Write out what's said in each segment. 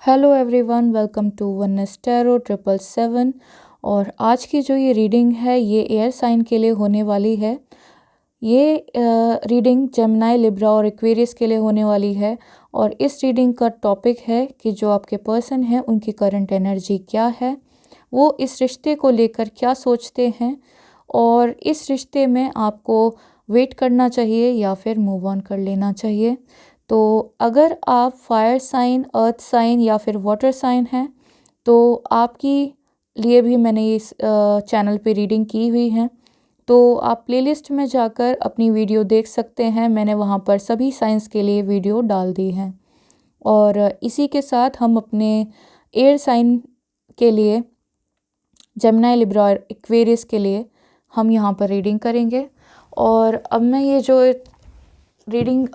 Hello everyone, welcome to oneness tarot 777। और आज की जो ये रीडिंग है ये एयर साइन के लिए होने वाली है। ये रीडिंग जेमिनी, लिब्रा और एक्वेरियस के लिए होने वाली है। और इस रीडिंग का टॉपिक है कि जो आपके पर्सन है उनकी करंट एनर्जी क्या है, वो इस रिश्ते को लेकर क्या सोचते हैं और इस रिश्ते में आपको वेट करना चाहिए या फिर मूव ऑन कर लेना चाहिए। तो अगर आप फायर साइन, अर्थ साइन या फिर वाटर साइन हैं तो आपकी लिए भी मैंने इस चैनल पे रीडिंग की हुई है। तो आप प्लेलिस्ट में जाकर अपनी वीडियो देख सकते हैं, मैंने वहाँ पर सभी साइंस के लिए वीडियो डाल दी हैं। और इसी के साथ हम अपने एयर साइन के लिए, जेमिनी, लिब्रा और एक्वेरियस के लिए हम यहाँ पर रीडिंग करेंगे। और अब मैं ये जो रीडिंग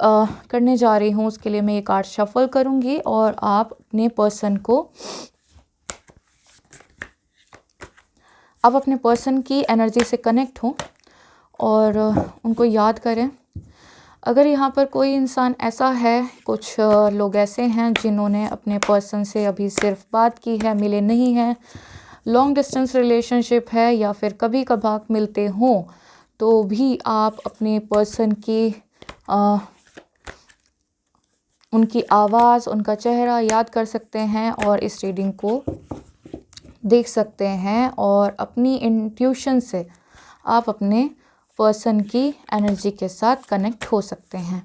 करने जा रही हूँ उसके लिए मैं ये कार्ड शफल करूँगी और आप अपने पर्सन की एनर्जी से कनेक्ट हों और उनको याद करें। अगर यहाँ पर कोई इंसान ऐसा है, कुछ लोग ऐसे हैं जिन्होंने अपने पर्सन से अभी सिर्फ बात की है, मिले नहीं हैं, लॉन्ग डिस्टेंस रिलेशनशिप है या फिर कभी कभार मिलते हों, तो भी आप अपने पर्सन की उनकी आवाज़, उनका चेहरा याद कर सकते हैं और इस रीडिंग को देख सकते हैं और अपनी इंट्यूशन से आप अपने पर्सन की एनर्जी के साथ कनेक्ट हो सकते हैं।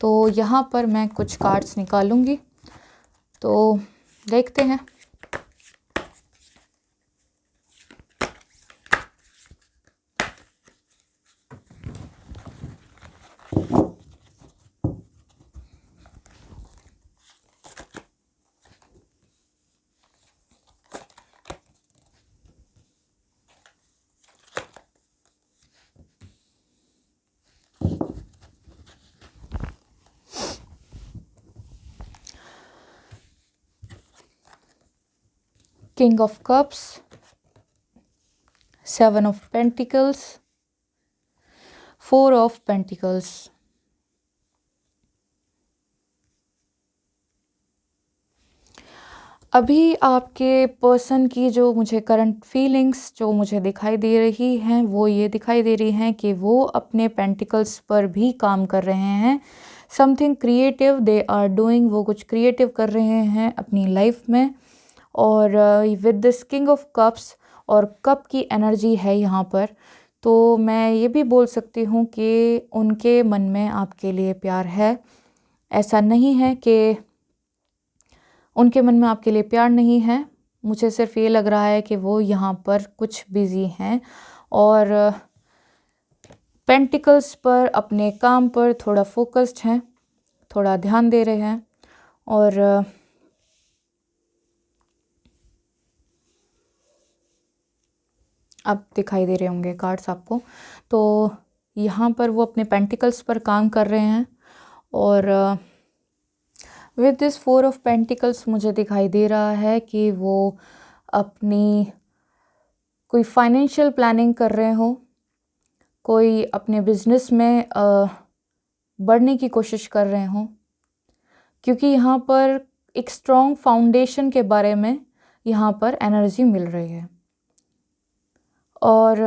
तो यहाँ पर मैं कुछ कार्ड्स निकालूंगी, तो देखते हैं। King of Cups, 7 of Pentacles, 4 of Pentacles। अभी आपके पर्सन की जो मुझे करंट फीलिंग्स जो मुझे दिखाई दे रही हैं वो ये दिखाई दे रही हैं कि वो अपने पेंटिकल्स पर भी काम कर रहे हैं। Something creative they are doing, वो कुछ क्रिएटिव कर रहे हैं अपनी लाइफ में। और with this king of cups और कप की एनर्जी है यहाँ पर, तो मैं ये भी बोल सकती हूँ कि उनके मन में आपके लिए प्यार है। ऐसा नहीं है कि उनके मन में आपके लिए प्यार नहीं है, मुझे सिर्फ ये लग रहा है कि वो यहाँ पर कुछ बिजी हैं और पेंटिकल्स पर, अपने काम पर थोड़ा फोकस्ड हैं, थोड़ा ध्यान दे रहे हैं। और अब दिखाई दे रहे होंगे कार्ड्स आपको, तो यहाँ पर वो अपने पेंटिकल्स पर काम कर रहे हैं। और विद दिस 4 ऑफ पेंटिकल्स मुझे दिखाई दे रहा है कि वो अपनी कोई फाइनेंशियल प्लानिंग कर रहे हो, कोई अपने बिजनेस में बढ़ने की कोशिश कर रहे हो, क्योंकि यहाँ पर एक स्ट्रॉन्ग फाउंडेशन के बारे में यहाँ पर एनर्जी मिल रही है। और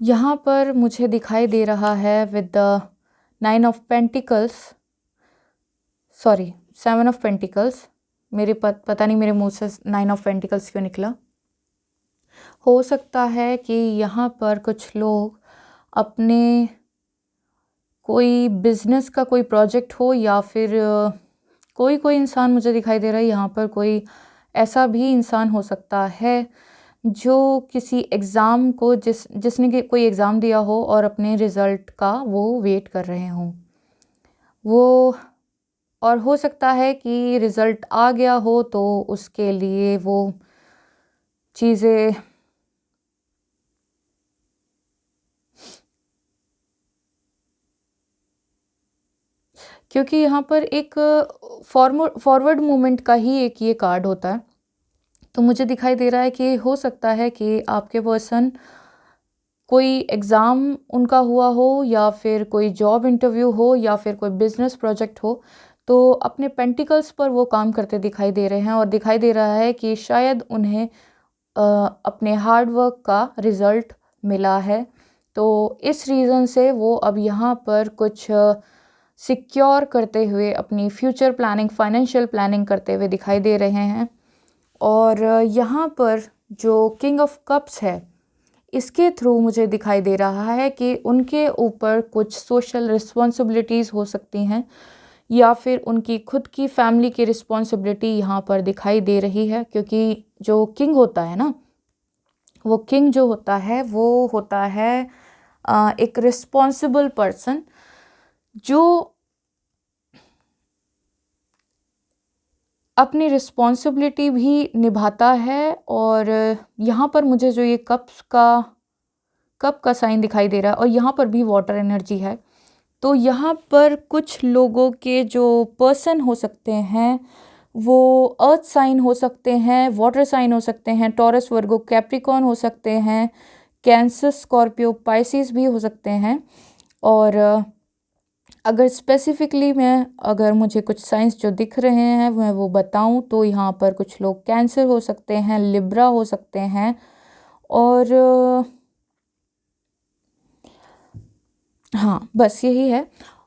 यहाँ पर मुझे दिखाई दे रहा है with the 9 of pentacles, sorry 7 of pentacles, मेरे पता नहीं मेरे मुंह से 9 ऑफ पेंटिकल्स क्यों निकला। हो सकता है कि यहाँ पर कुछ लोग अपने कोई बिजनेस का कोई प्रोजेक्ट हो या फिर कोई इंसान मुझे दिखाई दे रहा है यहाँ पर, कोई ऐसा भी इंसान हो सकता है जो किसी एग्ज़ाम को जिसने कोई एग्ज़ाम दिया हो और अपने रिज़ल्ट का वो वेट कर रहे हों वो। और हो सकता है कि रिज़ल्ट आ गया हो तो उसके लिए वो चीज़ें क्योंकि यहाँ पर एक फॉरवर्ड मूवमेंट का ही एक ये कार्ड होता है, तो मुझे दिखाई दे रहा है कि हो सकता है कि आपके पर्सन कोई एग्ज़ाम उनका हुआ हो या फिर कोई जॉब इंटरव्यू हो या फिर कोई बिज़नेस प्रोजेक्ट हो, तो अपने पेंटिकल्स पर वो काम करते दिखाई दे रहे हैं और दिखाई दे रहा है कि शायद उन्हें अपने हार्ड वर्क का रिज़ल्ट मिला है। तो इस रीज़न से वो अब यहाँ पर कुछ सिक्योर करते हुए अपनी फ्यूचर प्लानिंग, फाइनेंशियल प्लानिंग करते हुए दिखाई दे रहे हैं। और यहाँ पर जो किंग ऑफ कप्स है, इसके थ्रू मुझे दिखाई दे रहा है कि उनके ऊपर कुछ सोशल रिस्पॉन्सिबिलिटीज़ हो सकती हैं या फिर उनकी खुद की फैमिली की रिस्पॉन्सिबिलिटी यहाँ पर दिखाई दे रही है। क्योंकि जो किंग होता है ना, वो किंग जो होता है वो होता है एक रिस्पॉन्सिबल पर्सन जो अपनी रिस्पॉन्सिबिलिटी भी निभाता है। और यहाँ पर मुझे जो ये कप का साइन दिखाई दे रहा है और यहाँ पर भी वाटर एनर्जी है, तो यहाँ पर कुछ लोगों के जो पर्सन हो सकते हैं वो अर्थ साइन हो सकते हैं, वाटर साइन हो सकते हैं, टॉरस, वर्गो, कैप्रिकॉर्न हो सकते हैं, कैंसर, स्कॉर्पियो, पाइसिस भी हो सकते हैं। और अगर स्पेसिफिकली अगर मुझे कुछ साइंस जो दिख रहे हैं मैं वो बताऊं तो यहाँ पर कुछ लोग कैंसर हो सकते हैं, लिब्रा हो सकते हैं। और हाँ, बस यही है।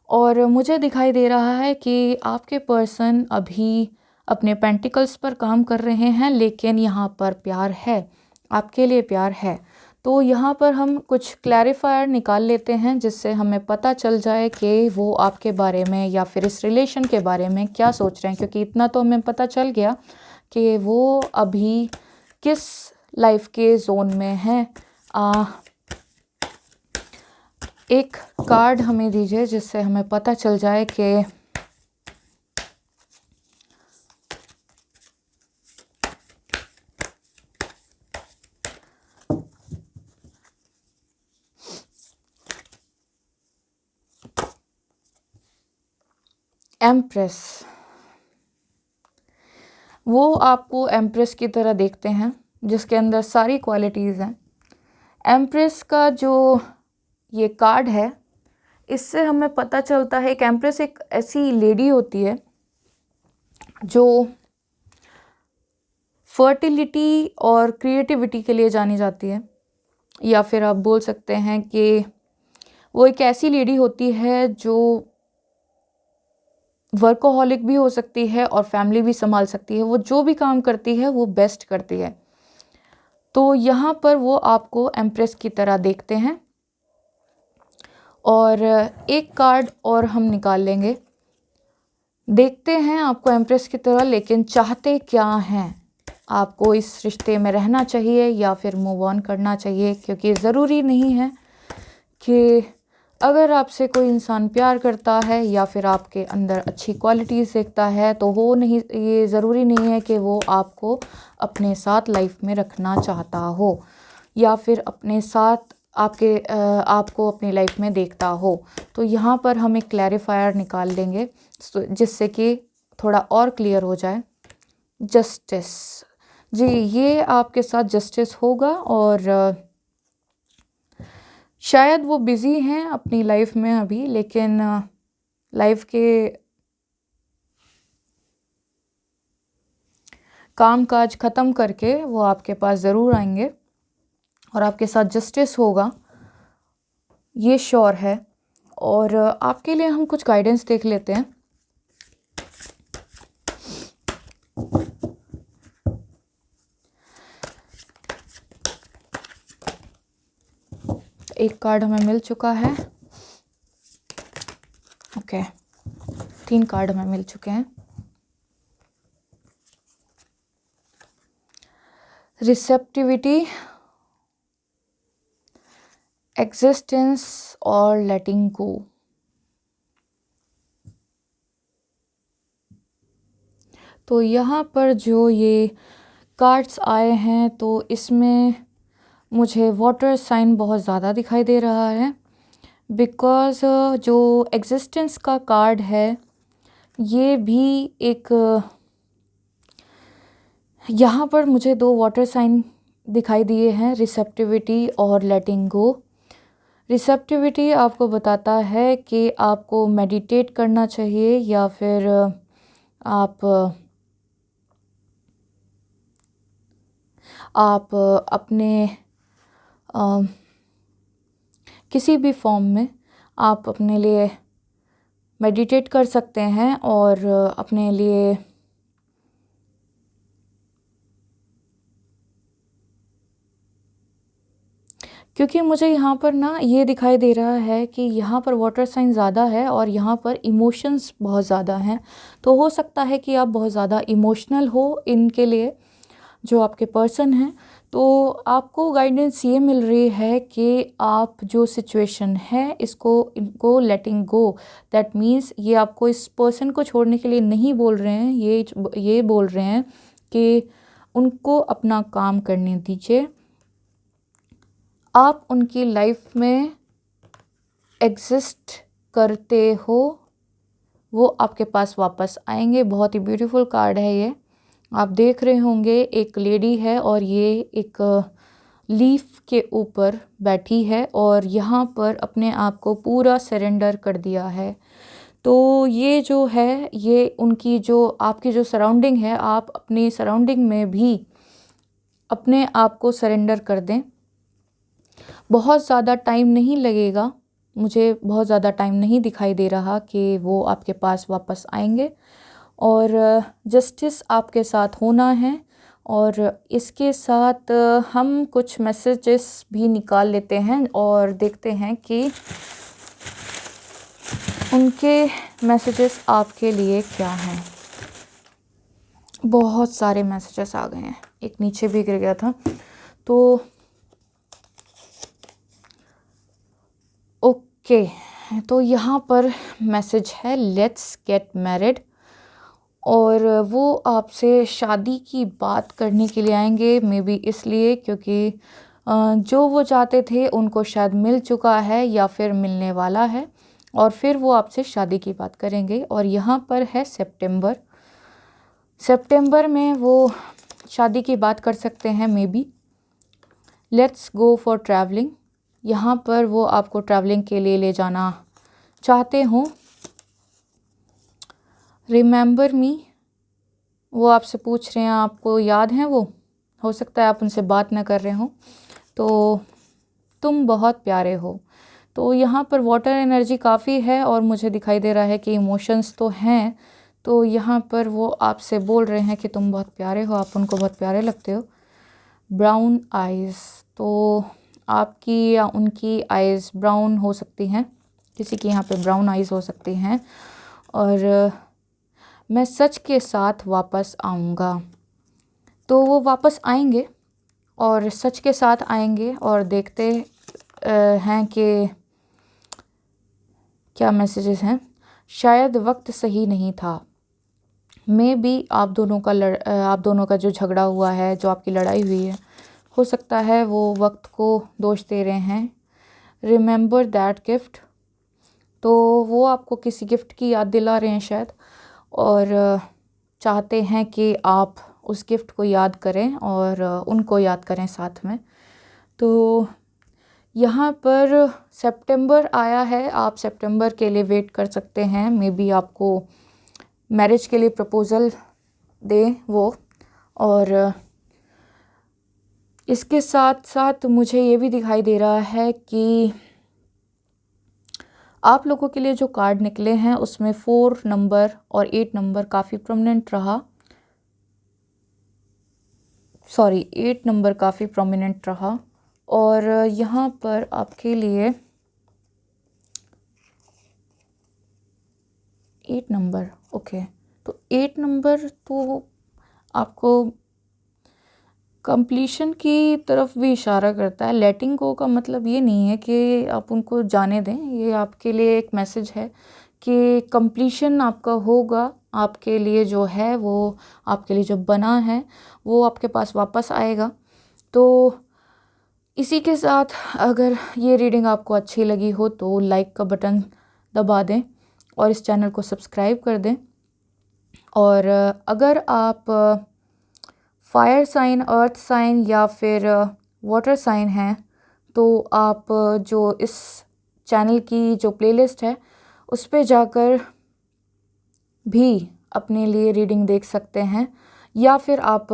और मुझे दिखाई दे रहा है कि आपके पर्सन अभी अपने पेंटिकल्स पर काम कर रहे हैं, लेकिन यहाँ पर प्यार है, आपके लिए प्यार है। तो यहाँ पर हम कुछ क्लैरिफायर निकाल लेते हैं जिससे हमें पता चल जाए कि वो आपके बारे में या फिर इस रिलेशन के बारे में क्या सोच रहे हैं। क्योंकि इतना तो हमें पता चल गया कि वो अभी किस लाइफ के जोन में हैं। एक कार्ड हमें दीजिए जिससे हमें पता चल जाए कि एम्प्रेस, वो आपको एम्प्रेस की तरह देखते हैं जिसके अंदर सारी क्वालिटीज़ हैं। एम्प्रेस का जो ये कार्ड है, इससे हमें पता चलता है कि एम्प्रेस एक ऐसी लेडी होती है जो फर्टिलिटी और क्रिएटिविटी के लिए जानी जाती है। या फिर आप बोल सकते हैं कि वो एक ऐसी लेडी होती है जो वर्कोहॉलिक भी हो सकती है और फैमिली भी संभाल सकती है। वो जो भी काम करती है वो बेस्ट करती है। तो यहाँ पर वो आपको एम्प्रेस की तरह देखते हैं। और एक कार्ड और हम निकाल लेंगे। देखते हैं आपको एम्प्रेस की तरह, लेकिन चाहते क्या हैं? आपको इस रिश्ते में रहना चाहिए या फिर मूव ऑन करना चाहिए? क्योंकि ज़रूरी नहीं है कि अगर आपसे कोई इंसान प्यार करता है या फिर आपके अंदर अच्छी क्वालिटीज़ देखता है तो वो नहीं, ये ज़रूरी नहीं है कि वो आपको अपने साथ लाइफ में रखना चाहता हो या फिर अपने साथ आपको अपनी लाइफ में देखता हो। तो यहाँ पर हम एक क्लैरिफायर निकाल लेंगे जिससे कि थोड़ा और क्लियर हो जाए। जस्टिस, जी, ये आपके साथ जस्टिस होगा और शायद वो बिज़ी हैं अपनी लाइफ में अभी, लेकिन लाइफ के काम काज ख़त्म करके वो आपके पास ज़रूर आएंगे और आपके साथ जस्टिस होगा, ये श्योर है। और आपके लिए हम कुछ गाइडेंस देख लेते हैं। एक कार्ड हमें मिल चुका है। ओके, 3 कार्ड हमें मिल चुके हैं। रिसेप्टिविटी, एग्जिस्टेंस और लेटिंग गो। तो यहाँ पर जो ये कार्ड्स आए हैं तो इसमें मुझे वाटर साइन बहुत ज़्यादा दिखाई दे रहा है। बिकॉज़ जो एग्जिस्टेंस का कार्ड है ये भी एक, यहाँ पर मुझे 2 वाटर साइन दिखाई दिए हैं, रिसेप्टिविटी और लेटिंग गो। रिसेप्टिविटी आपको बताता है कि आपको मेडिटेट करना चाहिए या फिर आप अपने किसी भी फॉर्म में आप अपने लिए मेडिटेट कर सकते हैं और अपने लिए क्योंकि मुझे यहाँ पर ना ये दिखाई दे रहा है कि यहाँ पर वाटर साइन ज़्यादा है और यहाँ पर इमोशंस बहुत ज़्यादा हैं, तो हो सकता है कि आप बहुत ज़्यादा इमोशनल हो इनके लिए, जो आपके पर्सन हैं। तो आपको गाइडेंस ये मिल रही है कि आप जो सिचुएशन है इनको लेटिंग गो, दैट मीन्स ये आपको इस पर्सन को छोड़ने के लिए नहीं बोल रहे हैं, ये बोल रहे हैं कि उनको अपना काम करने दीजिए। आप उनकी लाइफ में एग्जिस्ट करते हो, वो आपके पास वापस आएंगे। बहुत ही ब्यूटीफुल कार्ड है ये। आप देख रहे होंगे एक लेडी है और ये एक लीफ के ऊपर बैठी है और यहाँ पर अपने आप को पूरा सरेंडर कर दिया है। तो ये जो है ये उनकी जो आपकी जो सराउंडिंग है, आप अपनी सराउंडिंग में भी अपने आप को सरेंडर कर दें। बहुत ज़्यादा टाइम नहीं लगेगा, मुझे बहुत ज़्यादा टाइम नहीं दिखाई दे रहा कि वो आपके पास वापस आएंगे और जस्टिस आपके साथ होना है। और इसके साथ हम कुछ मैसेजेस भी निकाल लेते हैं और देखते हैं कि उनके मैसेजेस आपके लिए क्या हैं। बहुत सारे मैसेजेस आ गए हैं, एक नीचे भी गिर गया था। तो ओके, तो यहाँ पर मैसेज है लेट्स गेट मैरिड और वो आपसे शादी की बात करने के लिए आएंगे। मे बी इसलिए क्योंकि जो वो चाहते थे उनको शायद मिल चुका है या फिर मिलने वाला है और फिर वो आपसे शादी की बात करेंगे। और यहाँ पर है सितंबर में वो शादी की बात कर सकते हैं may be. Let's go for travelling, यहाँ पर वो आपको ट्रैवलिंग के लिए ले जाना चाहते हों। रिमेंबर मी, वो आपसे पूछ रहे हैं आपको याद हैं वो, हो सकता है आप उनसे बात ना कर रहे हो। तो तुम बहुत प्यारे हो, तो यहाँ पर वाटर एनर्जी काफ़ी है और मुझे दिखाई दे रहा है कि इमोशंस तो हैं। तो यहाँ पर वो आपसे बोल रहे हैं कि तुम बहुत प्यारे हो, आप उनको बहुत प्यारे लगते हो। ब्राउन आइज़, तो आपकी या उनकी आइज़ ब्राउन हो सकती हैं, किसी की यहाँ पे ब्राउन आइज़ हो सकती हैं। और मैं सच के साथ वापस आऊँगा, तो वो वापस आएंगे और सच के साथ आएंगे। और देखते हैं कि क्या मैसेजेस हैं। शायद वक्त सही नहीं था, मे बी आप दोनों का जो झगड़ा हुआ है, जो आपकी लड़ाई हुई है, हो सकता है वो वक्त को दोष दे रहे हैं। रिमेंबर दैट गिफ्ट, तो वो आपको किसी गिफ्ट की याद दिला रहे हैं शायद और चाहते हैं कि आप उस गिफ्ट को याद करें और उनको याद करें साथ में। तो यहाँ पर सितंबर आया है, आप सितंबर के लिए वेट कर सकते हैं। मे बी आपको मैरिज के लिए प्रपोज़ल दें वो। और इसके साथ साथ मुझे ये भी दिखाई दे रहा है कि आप लोगों के लिए जो कार्ड निकले हैं उसमें 4 नंबर और 8 नंबर काफ़ी प्रोमिनेंट रहा। 8 नंबर काफ़ी प्रोमिनेंट रहा। और यहाँ पर आपके लिए 8 नंबर, ओके, तो 8 नंबर तो आपको कंप्लीशन की तरफ भी इशारा करता है। लेटिंग गो का मतलब ये नहीं है कि आप उनको जाने दें, ये आपके लिए एक मैसेज है कि कंप्लीशन आपका होगा, आपके लिए जो है वो आपके लिए जो बना है वो आपके पास वापस आएगा। तो इसी के साथ अगर ये रीडिंग आपको अच्छी लगी हो तो लाइक का बटन दबा दें और इस चैनल को सब्सक्राइब कर दें। और अगर आप फायर साइन, अर्थ साइन या फिर वाटर साइन हैं तो आप जो इस चैनल की जो प्लेलिस्ट है उस पे जाकर भी अपने लिए रीडिंग देख सकते हैं, या फिर आप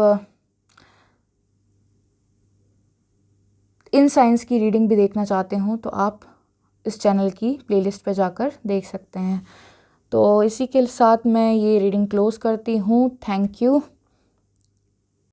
इन साइंस की रीडिंग भी देखना चाहते हो तो आप इस चैनल की प्लेलिस्ट पे जाकर देख सकते हैं। तो इसी के साथ मैं ये रीडिंग क्लोज़ करती हूँ। Thank you.